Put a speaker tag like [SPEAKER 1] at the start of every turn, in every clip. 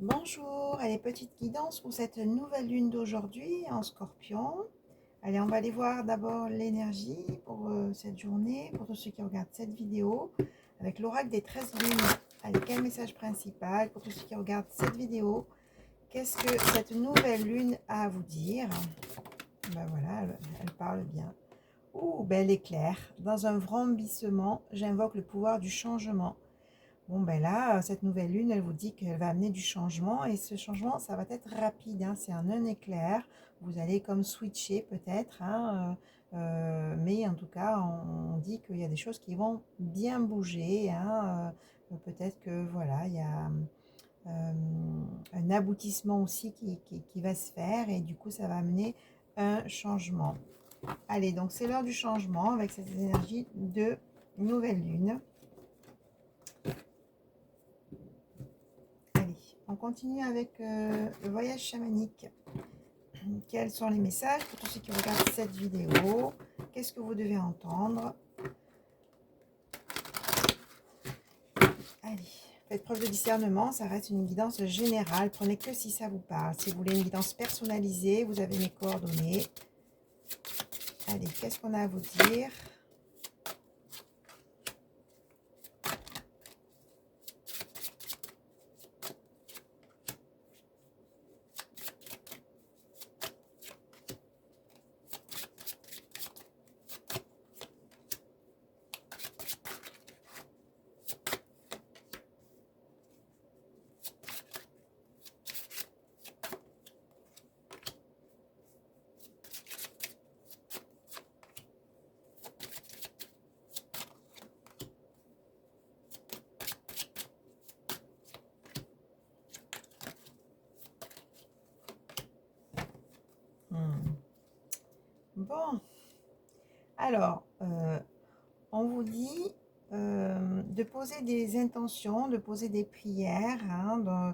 [SPEAKER 1] Bonjour, allez, petite guidance pour cette nouvelle lune d'aujourd'hui en Scorpion. Allez, on va aller voir d'abord l'énergie pour cette journée, pour tous ceux qui regardent cette vidéo, avec l'oracle des 13 lunes. Allez, quel message principal pour tous ceux qui regardent cette vidéo? Qu'est-ce que cette nouvelle lune a à vous dire? Ben voilà, elle parle bien. Ouh, bel éclair. Dans un vrombissement, j'invoque le pouvoir du changement. Bon, ben là, cette nouvelle lune, elle vous dit qu'elle va amener du changement. Et ce changement, ça va être rapide, hein, c'est en un éclair. Vous allez comme switcher peut-être. Hein, mais en tout cas, on dit qu'il y a des choses qui vont bien bouger. Hein, peut-être que voilà, il y a un aboutissement aussi qui va se faire. Et du coup, ça va amener un changement. Allez, donc c'est l'heure du changement avec cette énergie de nouvelle lune. Allez, on continue avec le voyage chamanique. Quels sont les messages pour tous ceux qui regardent cette vidéo? Qu'est-ce que vous devez entendre? Allez, faites preuve de discernement, ça reste une guidance générale. Prenez que si ça vous parle. Si vous voulez une guidance personnalisée, vous avez mes coordonnées. Allez, qu'est-ce qu'on a à vous dire? Bon, alors, on vous dit de poser des intentions, de poser des prières. Hein, ben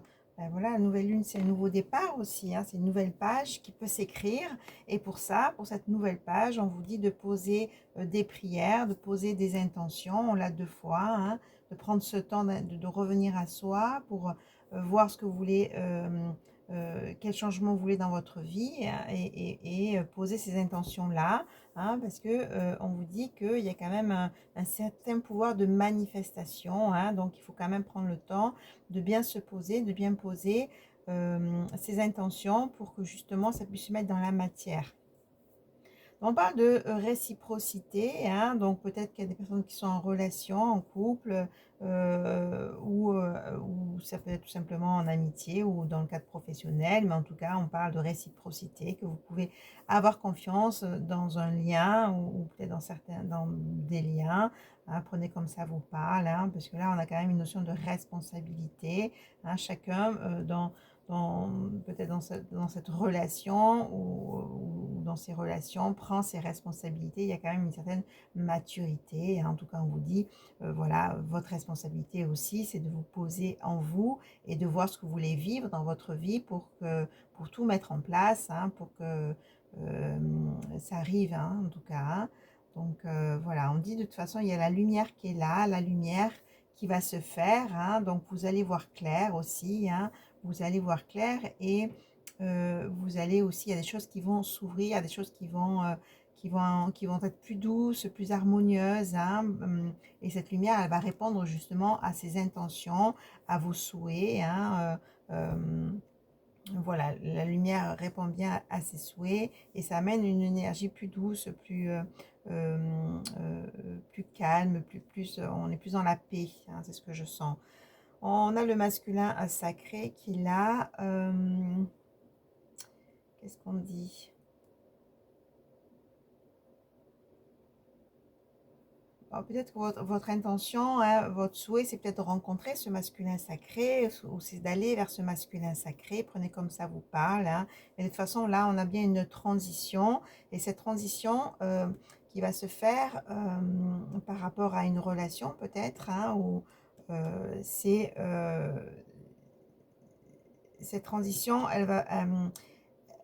[SPEAKER 1] voilà, la nouvelle lune, c'est un nouveau départ aussi. Hein, c'est une nouvelle page qui peut s'écrire. Et pour ça, pour cette nouvelle page, on vous dit de poser des prières, de poser des intentions. On l'a deux fois. Hein, de prendre ce temps de revenir à soi pour voir ce que vous voulez. Quel changement vous voulez dans votre vie et poser ces intentions-là, hein, parce que on vous dit qu'il y a quand même un certain pouvoir de manifestation, hein, donc il faut quand même prendre le temps de bien se poser, de bien poser ses intentions pour que justement ça puisse se mettre dans la matière. On parle de réciprocité, hein, donc peut-être qu'il y a des personnes qui sont en relation, en couple, ou ça peut être tout simplement en amitié ou dans le cadre professionnel, mais en tout cas, on parle de réciprocité, que vous pouvez avoir confiance dans un lien ou peut-être dans des liens. Hein, prenez comme ça vous parle, hein, parce que là, on a quand même une notion de responsabilité, hein, chacun peut-être dans cette relation ou dans ces relations, prend ses responsabilités. Il y a quand même une certaine maturité. Hein. En tout cas, on vous dit, voilà, votre responsabilité aussi, c'est de vous poser en vous et de voir ce que vous voulez vivre dans votre vie pour tout mettre en place, hein, pour que ça arrive, hein, en tout cas. Hein. Donc voilà, on dit de toute façon, il y a la lumière qui est là, la lumière qui va se faire. Hein. Donc vous allez voir clair aussi. Hein, vous allez voir clair et vous allez aussi, il y a des choses qui vont s'ouvrir, il y a des choses qui vont être plus douces, plus harmonieuses. Hein, et cette lumière, elle va répondre justement à ses intentions, à vos souhaits. Hein, voilà, la lumière répond bien à ses souhaits et ça amène une énergie plus douce, plus calme, on est plus dans la paix. Hein, c'est ce que je sens. On a le masculin sacré qui là, qu'est-ce qu'on dit? Alors, peut-être que votre intention, hein, votre souhait, c'est peut-être de rencontrer ce masculin sacré ou c'est d'aller vers ce masculin sacré. Prenez comme ça vous parle. Hein. Mais de toute façon, là, on a bien une transition et cette transition qui va se faire par rapport à une relation peut-être, hein, où c'est cette transition,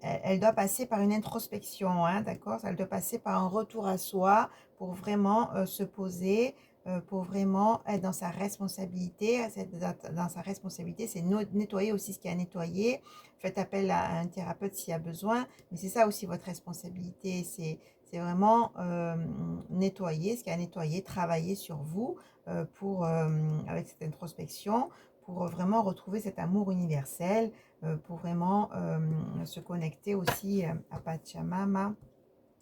[SPEAKER 1] elle doit passer par une introspection, hein, d'accord? Elle doit passer par un retour à soi pour vraiment se poser pour vraiment être dans sa responsabilité. Dans sa responsabilité, c'est nettoyer aussi ce qu'il y a à nettoyer. Faites appel à un thérapeute s'il y a besoin, mais c'est ça aussi votre responsabilité. C'est vraiment nettoyer ce qu'il y a à nettoyer, travailler sur vous avec cette introspection pour vraiment retrouver cet amour universel, pour vraiment se connecter aussi à Pachamama,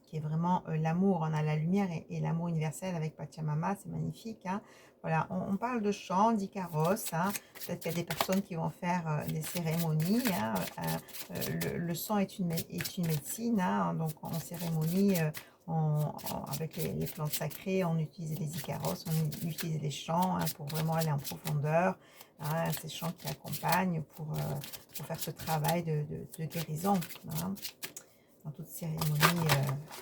[SPEAKER 1] qui est vraiment l'amour. On a la lumière et l'amour universel avec Pachamama, c'est magnifique, hein. Voilà, on parle de chant, d'Icaros, hein. Peut-être qu'il y a des personnes qui vont faire des cérémonies, hein. Le sang est une médecine, hein. Donc en cérémonie, avec les plantes sacrées, on utilise les Icaros, on utilise les chants, hein, pour vraiment aller en profondeur, hein, ces chants qui accompagnent pour faire ce travail de guérison, hein, dans toute cérémonie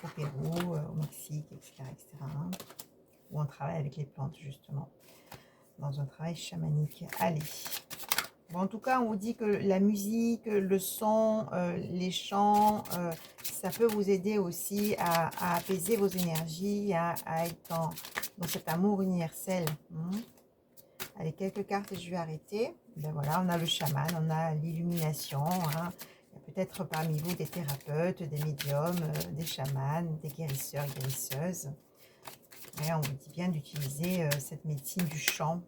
[SPEAKER 1] au Pérou, au Mexique, etc., etc., hein, où on travaille avec les plantes, justement, dans un travail chamanique. Allez. Bon, en tout cas, on vous dit que la musique, le son, les chants, ça peut vous aider aussi à apaiser vos énergies, à être dans cet amour universel. Allez, quelques cartes et je vais arrêter. Ben voilà, on a le chaman, on a l'illumination, hein. Il y a peut-être parmi vous des thérapeutes, des médiums, des chamans, des guérisseurs, guérisseuses. Et on vous dit bien d'utiliser cette médecine du chant,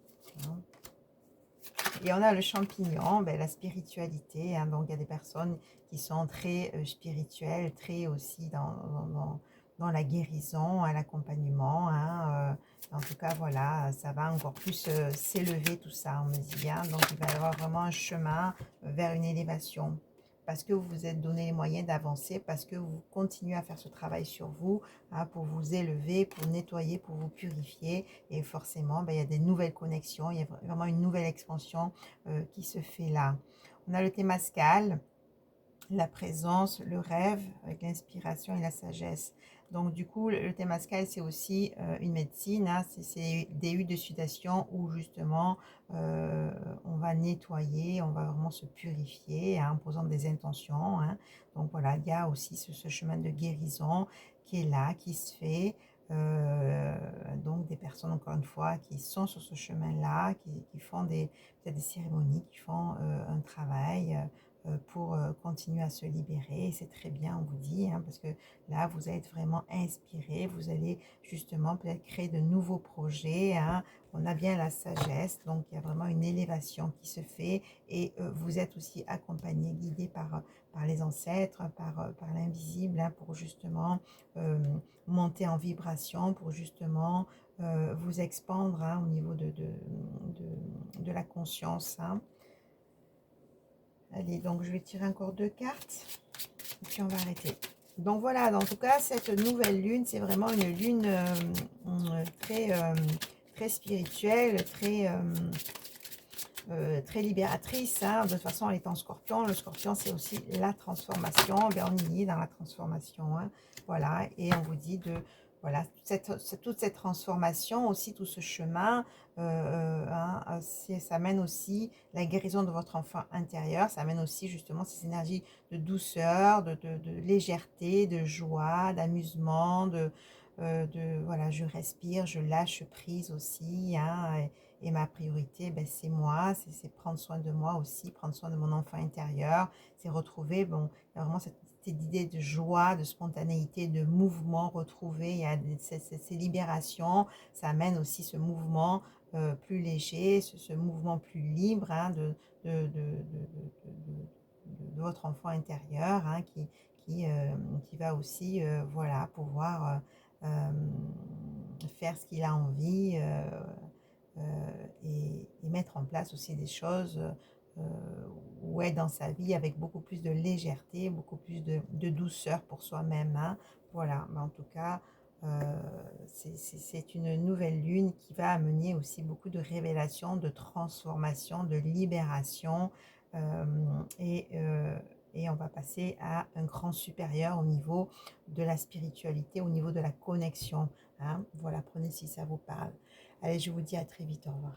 [SPEAKER 1] hein. Et on a le champignon, ben, la spiritualité, hein. Donc il y a des personnes qui sont très spirituelles, très aussi dans la guérison, à l'accompagnement, hein. En tout cas, voilà, ça va encore plus s'élever tout ça, on me dit bien. Donc il va y avoir vraiment un chemin vers une élévation. Parce que vous vous êtes donné les moyens d'avancer, parce que vous continuez à faire ce travail sur vous, hein, pour vous élever, pour nettoyer, pour vous purifier. Et forcément, ben, il y a des nouvelles connexions, il y a vraiment une nouvelle expansion qui se fait là. On a le Témascal, la présence, le rêve, avec l'inspiration et la sagesse. Donc du coup, le Témascal, c'est aussi une médecine, hein. C'est des huiles de sudation où justement on va nettoyer, on va vraiment se purifier, hein, en posant des intentions, hein. Donc voilà, il y a aussi ce chemin de guérison qui est là, qui se fait. Donc des personnes, encore une fois, qui sont sur ce chemin-là, qui font peut-être des cérémonies, qui font un travail pour continuer à se libérer. Et c'est très bien, on vous dit, hein, parce que là, vous allez être vraiment inspiré, vous allez justement peut-être créer de nouveaux projets, hein. On a bien la sagesse, donc il y a vraiment une élévation qui se fait et vous êtes aussi accompagné, guidé par les ancêtres, par l'invisible, hein, pour justement monter en vibration, pour justement vous expandre, hein, au niveau de la conscience, hein. Allez, donc je vais tirer encore 2 cartes et puis on va arrêter. Donc voilà, en tout cas, cette nouvelle lune, c'est vraiment une lune très spirituelle, très libératrice, hein. De toute façon, elle est en scorpion. Le scorpion, c'est aussi la transformation. Ben, on y est dans la transformation, hein. Voilà, et on vous dit de... Voilà, toute cette transformation, aussi tout ce chemin, hein, ça mène aussi la guérison de votre enfant intérieur, ça amène aussi justement ces énergies de douceur, de légèreté, de joie, d'amusement, voilà, je respire, je lâche prise aussi, hein, et ma priorité, ben, c'est moi, c'est prendre soin de moi aussi, prendre soin de mon enfant intérieur, c'est retrouver, bon, il y a vraiment cette idée de joie, de spontanéité, de mouvement retrouvé, il y a ces libérations, ça amène aussi ce mouvement plus léger, ce mouvement plus libre, hein, de votre enfant intérieur, hein, qui va aussi voilà, pouvoir faire ce qu'il a envie, et mettre en place aussi des choses ou être dans sa vie avec beaucoup plus de légèreté, beaucoup plus de douceur pour soi-même, hein. Voilà, mais en tout cas, c'est une nouvelle lune qui va amener aussi beaucoup de révélations, de transformation, de libération, euh, et, euh, et on va passer à un grand supérieur au niveau de la spiritualité, au niveau de la connexion, hein. Voilà, prenez si ça vous parle. Allez, je vous dis à très vite, au revoir.